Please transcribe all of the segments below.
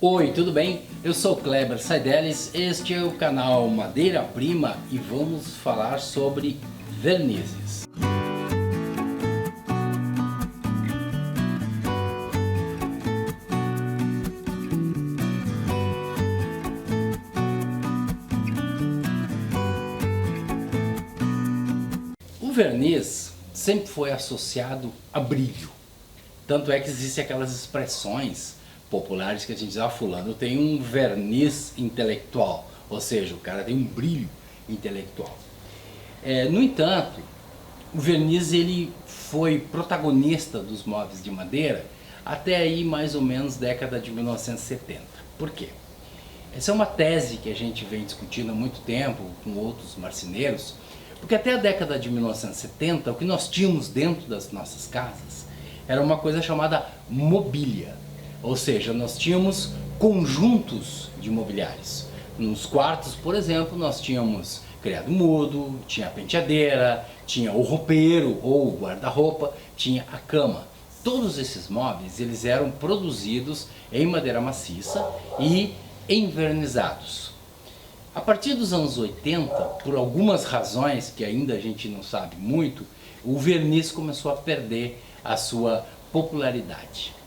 Oi, tudo bem? Eu sou Kleber Saideles, este é o canal Madeira Prima e vamos falar sobre vernizes. O verniz sempre foi associado a brilho, tanto é que existem aquelas expressões populares que a gente diz, fulano tem um verniz intelectual, ou seja, o cara tem um brilho intelectual. No entanto, o verniz ele foi protagonista dos móveis de madeira até aí mais ou menos década de 1970. Por quê? Essa é uma tese que a gente vem discutindo há muito tempo com outros marceneiros, porque até a década de 1970 o que nós tínhamos dentro das nossas casas era uma coisa chamada mobília. Ou seja, nós tínhamos conjuntos de mobiliários. Nos quartos, por exemplo, nós tínhamos criado mudo, tinha a penteadeira, tinha o roupeiro ou o guarda-roupa, tinha a cama. Todos esses móveis eles eram produzidos em madeira maciça e envernizados. A partir dos anos 80, por algumas razões que ainda a gente não sabe muito, o verniz começou a perder a sua popularidade.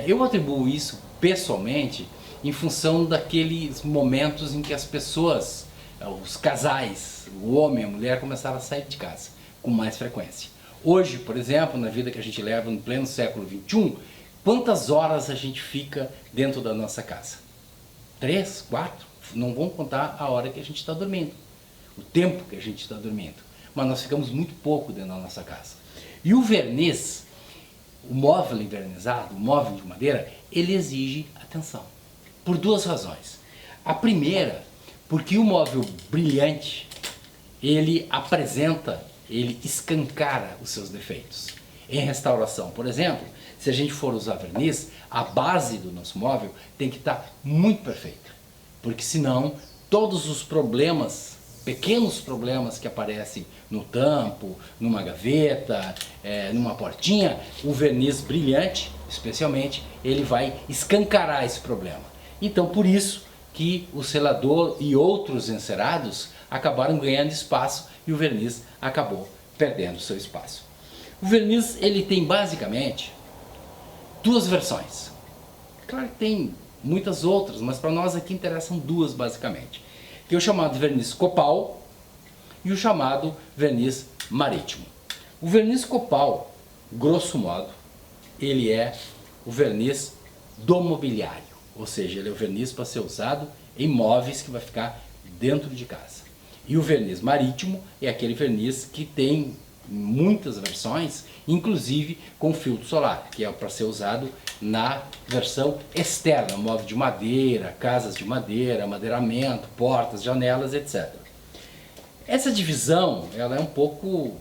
Eu atribuo isso pessoalmente em função daqueles momentos em que as pessoas, os casais, o homem e a mulher começaram a sair de casa com mais frequência. Hoje, por exemplo, na vida que a gente leva no pleno século XXI, quantas horas a gente fica dentro da nossa casa? 3, 4? Não vamos contar a hora que a gente está dormindo, o tempo que a gente está dormindo, mas nós ficamos muito pouco dentro da nossa casa. E o verniz, o móvel envernizado, o móvel de madeira, ele exige atenção, por duas razões. A primeira, porque o móvel brilhante, ele apresenta, ele escancara os seus defeitos. Em restauração, por exemplo, se a gente for usar verniz, a base do nosso móvel tem que estar muito perfeita, porque senão todos os problemas, pequenos problemas que aparecem no tampo, numa gaveta, numa portinha, o verniz brilhante, especialmente, ele vai escancarar esse problema. Então, por isso que o selador e outros encerados acabaram ganhando espaço e o verniz acabou perdendo seu espaço. O verniz ele tem basicamente duas versões. Claro que tem muitas outras, mas para nós aqui interessam duas basicamente. Que é o chamado verniz copal e o chamado verniz marítimo. O verniz copal, grosso modo, ele é o verniz do mobiliário, ou seja, ele é o verniz para ser usado em móveis que vai ficar dentro de casa. E o verniz marítimo é aquele verniz que tem muitas versões, inclusive com filtro solar, que é para ser usado na versão externa, móvel de madeira, casas de madeira, madeiramento, portas, janelas, etc. Essa divisão ela é um pouco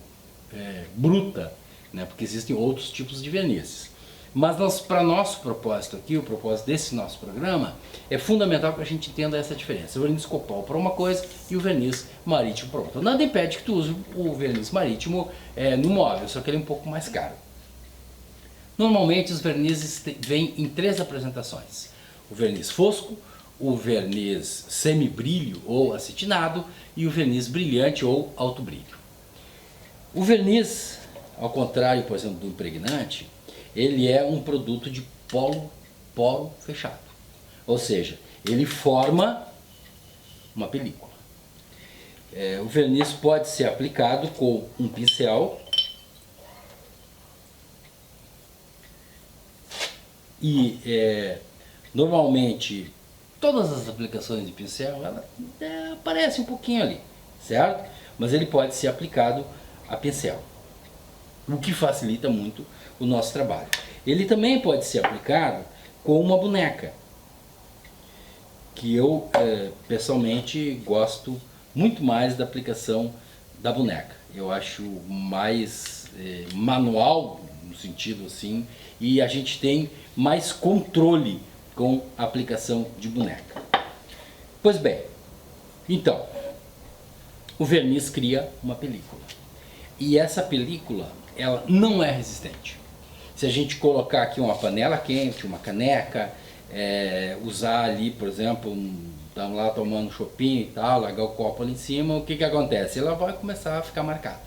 bruta, né, porque existem outros tipos de vernizes. Mas para nosso propósito aqui, o propósito desse nosso programa, é fundamental que a gente entenda essa diferença. O verniz copal para uma coisa e o verniz marítimo para outra. Nada impede que tu use o verniz marítimo no móvel, só que ele é um pouco mais caro. Normalmente os vernizes vêm em três apresentações. O verniz fosco, o verniz semibrilho ou acetinado e o verniz brilhante ou alto brilho. O verniz, ao contrário, por exemplo, do impregnante, ele é um produto de polo fechado. Ou seja, ele forma uma película. O verniz pode ser aplicado com um pincel e normalmente todas as aplicações de pincel aparecem um pouquinho ali, certo? Mas ele pode ser aplicado a pincel, o que facilita muito o nosso trabalho. Ele também pode ser aplicado com uma boneca, que eu pessoalmente gosto muito mais da aplicação da boneca. Eu acho mais manual, no sentido assim, e a gente tem mais controle com a aplicação de boneca. Pois bem, então, o verniz cria uma película. E essa película, ela não é resistente. Se a gente colocar aqui uma panela quente, uma caneca, usar ali, por exemplo, estamos lá tomando chopinho e tal, largar o copo ali em cima, o que acontece? Ela vai começar a ficar marcada.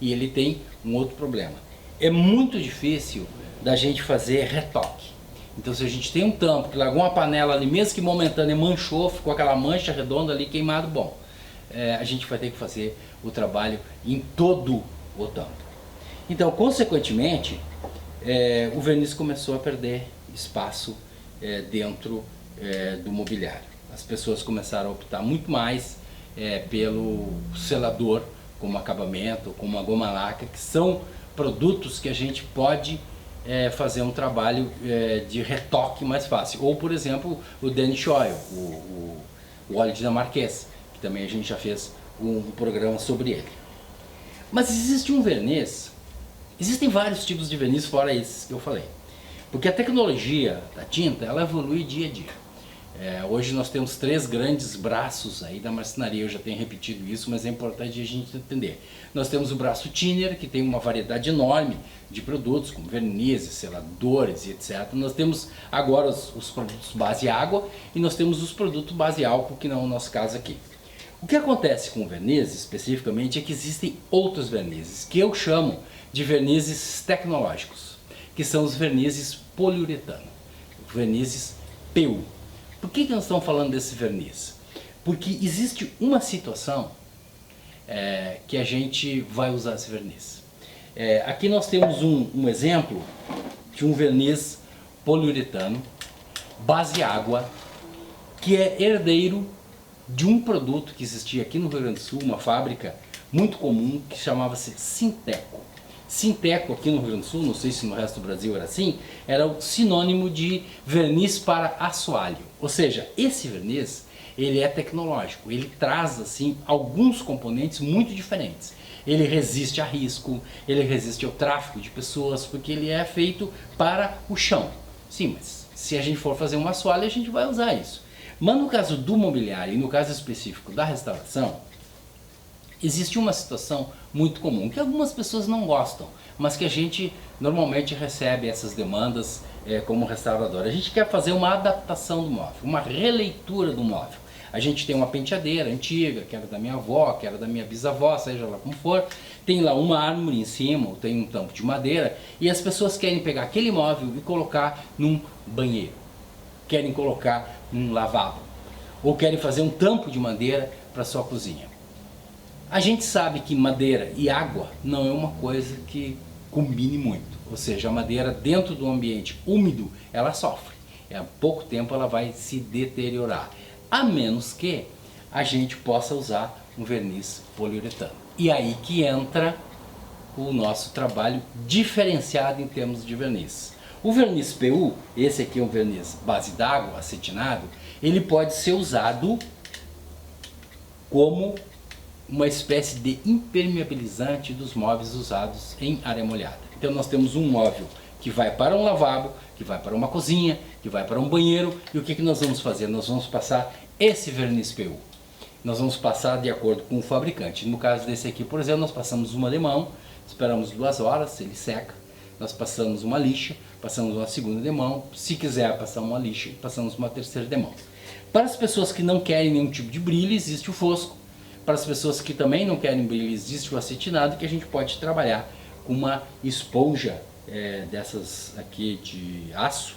E ele tem um outro problema. É muito difícil da gente fazer retoque. Então se a gente tem um tampo que largou uma panela ali, mesmo que momentânea, manchou, ficou aquela mancha redonda ali queimado, bom, a gente vai ter que fazer o trabalho em todo o tampo. Então, consequentemente, o verniz começou a perder espaço dentro do mobiliário. As pessoas começaram a optar muito mais pelo selador como acabamento, como a goma laca, que são produtos que a gente pode fazer um trabalho de retoque mais fácil. Ou, por exemplo, o Danish Oil, o óleo dinamarquês, que também a gente já fez um programa sobre ele. Mas existe um verniz, existem vários tipos de verniz fora esses que eu falei. Porque a tecnologia da tinta, ela evolui dia a dia. Hoje nós temos 3 grandes braços aí da marcenaria, eu já tenho repetido isso, mas é importante a gente entender. Nós temos o braço thinner, que tem uma variedade enorme de produtos, como vernizes, seladores e etc. Nós temos agora os produtos base água e nós temos os produtos base álcool, que não é o nosso caso aqui. O que acontece com o verniz, especificamente, é que existem outros vernizes, que eu chamo de vernizes tecnológicos, que são os vernizes poliuretano, vernizes PU. Por que nós estamos falando desse verniz? Porque existe uma situação que a gente vai usar esse verniz. Aqui nós temos um exemplo de um verniz poliuretano, base água, que é herdeiro de um produto que existia aqui no Rio Grande do Sul, uma fábrica muito comum, que chamava-se Sinteco. Sinteco aqui no Rio Grande do Sul, não sei se no resto do Brasil era assim, era o sinônimo de verniz para assoalho. Ou seja, esse verniz, ele é tecnológico, ele traz assim alguns componentes muito diferentes. Ele resiste a risco, ele resiste ao tráfico de pessoas, porque ele é feito para o chão. Sim, mas se a gente for fazer uma assoalho, a gente vai usar isso. Mas no caso do mobiliário e no caso específico da restauração, existe uma situação muito comum, que algumas pessoas não gostam, mas que a gente normalmente recebe essas demandas como restaurador. A gente quer fazer uma adaptação do móvel, uma releitura do móvel. A gente tem uma penteadeira antiga, que era da minha avó, que era da minha bisavó, seja lá como for, tem lá uma árvore em cima, ou tem um tampo de madeira, e as pessoas querem pegar aquele móvel e colocar num banheiro, querem colocar num lavabo, ou querem fazer um tampo de madeira para sua cozinha. A gente sabe que madeira e água não é uma coisa que combine muito, ou seja, a madeira dentro do ambiente úmido, ela sofre, há pouco tempo ela vai se deteriorar, a menos que a gente possa usar um verniz poliuretano. E aí que entra o nosso trabalho diferenciado em termos de verniz. O verniz PU, esse aqui é um verniz base d'água, acetinado, ele pode ser usado como uma espécie de impermeabilizante dos móveis usados em área molhada. Então nós temos um móvel que vai para um lavabo, que vai para uma cozinha, que vai para um banheiro, e o que nós vamos fazer? Nós vamos passar esse verniz PU. Nós vamos passar de acordo com o fabricante. No caso desse aqui, por exemplo, nós passamos uma de mão, esperamos 2 horas, ele seca, nós passamos uma lixa, passamos uma segunda de mão, se quiser passar uma lixa, passamos uma terceira de mão. Para as pessoas que não querem nenhum tipo de brilho, existe o fosco. Para as pessoas que também não querem brilho, existe o acetinado, que a gente pode trabalhar com uma esponja dessas aqui de aço,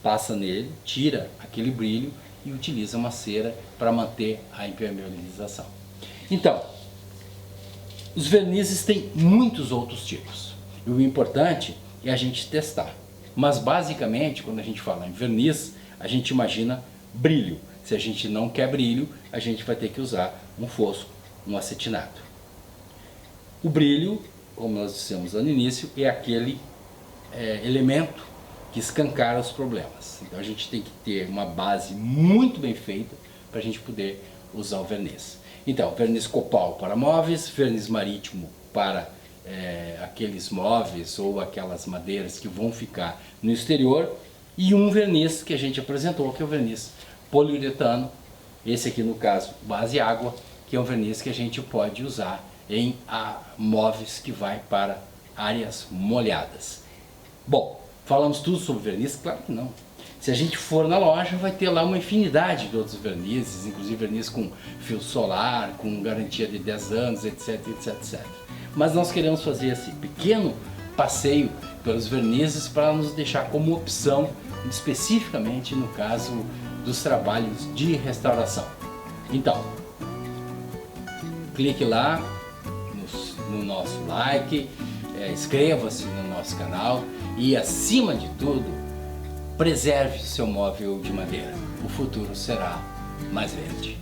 passa nele, tira aquele brilho e utiliza uma cera para manter a impermeabilização. Então, os vernizes têm muitos outros tipos, e o importante é a gente testar. Mas basicamente, quando a gente fala em verniz, a gente imagina brilho. Se a gente não quer brilho, a gente vai ter que usar um fosco, um acetinado. O brilho, como nós dissemos lá no início, é aquele elemento que escancara os problemas. Então a gente tem que ter uma base muito bem feita para a gente poder usar o verniz. Então, verniz copal para móveis, verniz marítimo para aqueles móveis ou aquelas madeiras que vão ficar no exterior, e um verniz que a gente apresentou, que é o verniz poliuretano, esse aqui no caso base água, que é um verniz que a gente pode usar em móveis que vai para áreas molhadas. Bom, falamos tudo sobre verniz? Claro que não. Se a gente for na loja, vai ter lá uma infinidade de outros vernizes, inclusive verniz com fio solar, com garantia de 10 anos, etc, etc, etc. Mas nós queremos fazer esse pequeno passeio pelos vernizes para nos deixar como opção, especificamente no caso dos trabalhos de restauração. Então, clique lá no nosso like, inscreva-se no nosso canal e, acima de tudo, preserve o seu móvel de madeira. O futuro será mais verde.